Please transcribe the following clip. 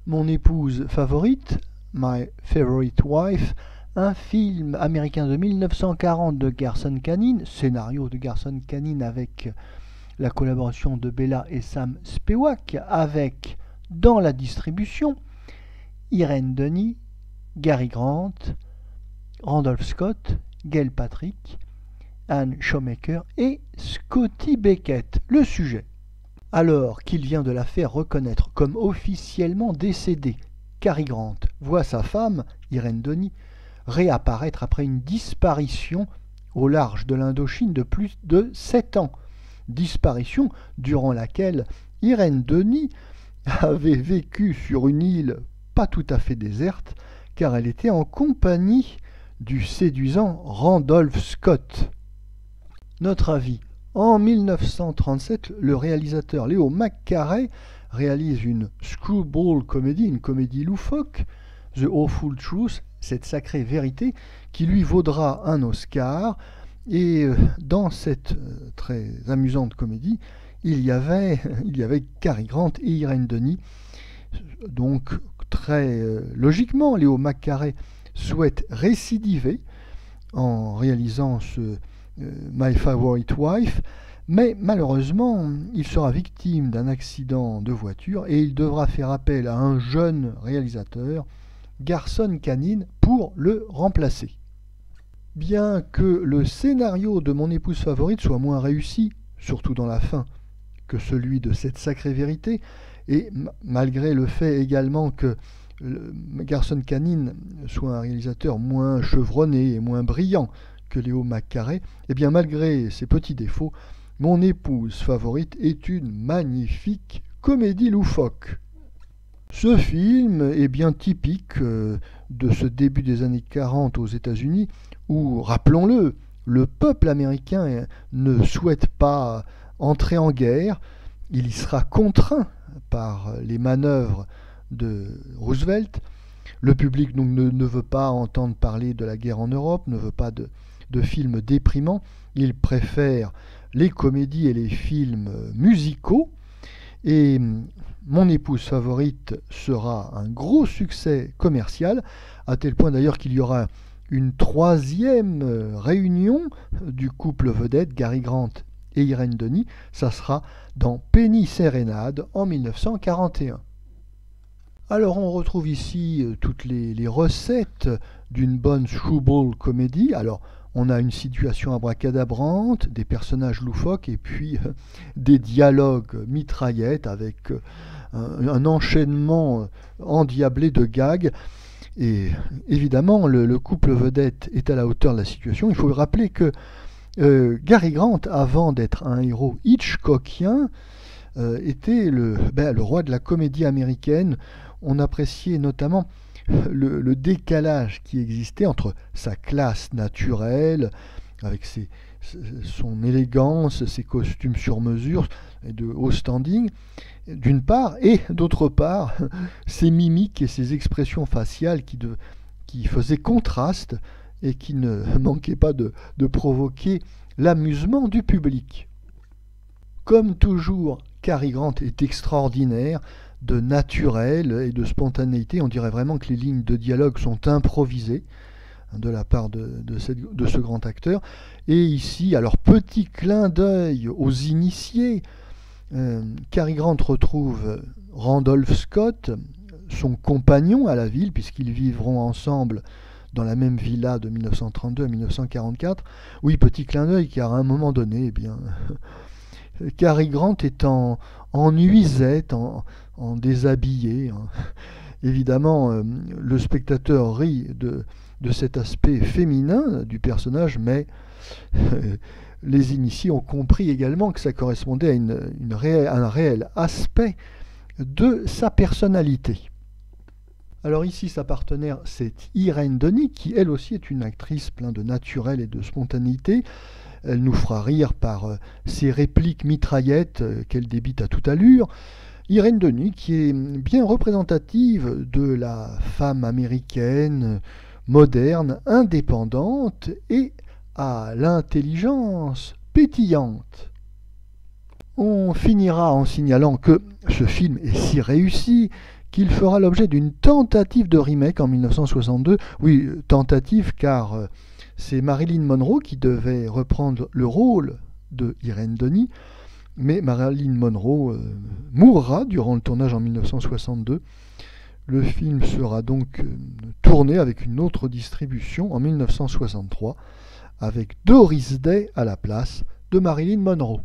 Mon épouse favorite, My Favorite Wife, un film américain de 1940 de Garson Kanin, scénario de Garson Kanin avec la collaboration de Bella et Sam Spewak, avec, dans la distribution, Irene Denis, Gary Grant, Randolph Scott, Gail Patrick, Anne Shoemaker et Scotty Beckett. Le sujet. Alors qu'il vient de la faire reconnaître comme officiellement décédée, Cary Grant voit sa femme, Irene Denis, réapparaître après une disparition au large de l'Indochine de plus de 7 ans. Disparition durant laquelle Irene Denis avait vécu sur une île pas tout à fait déserte, car elle était en compagnie du séduisant Randolph Scott. Notre avis. En 1937, le réalisateur Leo McCarey réalise une screwball comédie, une comédie loufoque, The Awful Truth, cette sacrée vérité, qui lui vaudra un Oscar. Et dans cette très amusante comédie, il y avait Cary Grant et Irene Denis. Donc, très logiquement, Leo McCarey souhaite récidiver en réalisant ce My Favorite Wife, mais malheureusement, il sera victime d'un accident de voiture et il devra faire appel à un jeune réalisateur, Garson Kanin, pour le remplacer. Bien que le scénario de Mon épouse favorite soit moins réussi, surtout dans la fin, que celui de Cette sacrée vérité, et malgré le fait également que Garson Kanin soit un réalisateur moins chevronné et moins brillant que Leo McCarey, et bien malgré ses petits défauts, Mon épouse favorite est une magnifique comédie loufoque. Ce film est bien typique de ce début des années 40 aux États-Unis, où, rappelons-le, le peuple américain ne souhaite pas entrer en guerre, il y sera contraint par les manœuvres de Roosevelt. Le public donc ne veut pas entendre parler de la guerre en Europe, ne veut pas de films déprimants, il préfère les comédies et les films musicaux. Et Mon épouse favorite sera un gros succès commercial, à tel point d'ailleurs qu'il y aura une troisième réunion du couple vedette Cary Grant et Irene Denis. Ça sera dans Penny Sérénade en 1941. Alors on retrouve ici toutes les recettes d'une bonne screwball comédie. Alors on a une situation abracadabrante, des personnages loufoques et puis des dialogues mitraillettes avec un enchaînement endiablé de gags. Et évidemment, le couple vedette est à la hauteur de la situation. Il faut rappeler que Cary Grant, avant d'être un héros hitchcockien, était le roi de la comédie américaine. On appréciait notamment le décalage qui existait entre sa classe naturelle, avec son élégance, ses costumes sur mesure et de haut standing, d'une part, et d'autre part, ses mimiques et ses expressions faciales qui faisaient contraste et qui ne manquaient pas de provoquer l'amusement du public. Comme toujours, Cary Grant est extraordinaire, de naturel et de spontanéité. On dirait vraiment que les lignes de dialogue sont improvisées de la part de ce grand acteur. Et ici, alors petit clin d'œil aux initiés, Cary Grant retrouve Randolph Scott, son compagnon à la ville, puisqu'ils vivront ensemble dans la même villa de 1932 à 1944. Oui, petit clin d'œil, car à un moment donné, eh bien, Cary Grant est en nuisette, en déshabillé. Évidemment, le spectateur rit de cet aspect féminin du personnage, mais les initiés ont compris également que ça correspondait à un réel aspect de sa personnalité. Alors ici, sa partenaire, c'est Irene Denis, qui elle aussi est une actrice pleine de naturel et de spontanéité. Elle nous fera rire par ses répliques mitraillettes qu'elle débite à toute allure. Irene Denis, qui est bien représentative de la femme américaine moderne, indépendante et à l'intelligence pétillante. On finira en signalant que ce film est si réussi qu'il fera l'objet d'une tentative de remake en 1962. Oui, tentative car c'est Marilyn Monroe qui devait reprendre le rôle de Irène Denis, mais Marilyn Monroe mourra durant le tournage en 1962. Le film sera donc tourné avec une autre distribution en 1963, avec Doris Day à la place de Marilyn Monroe.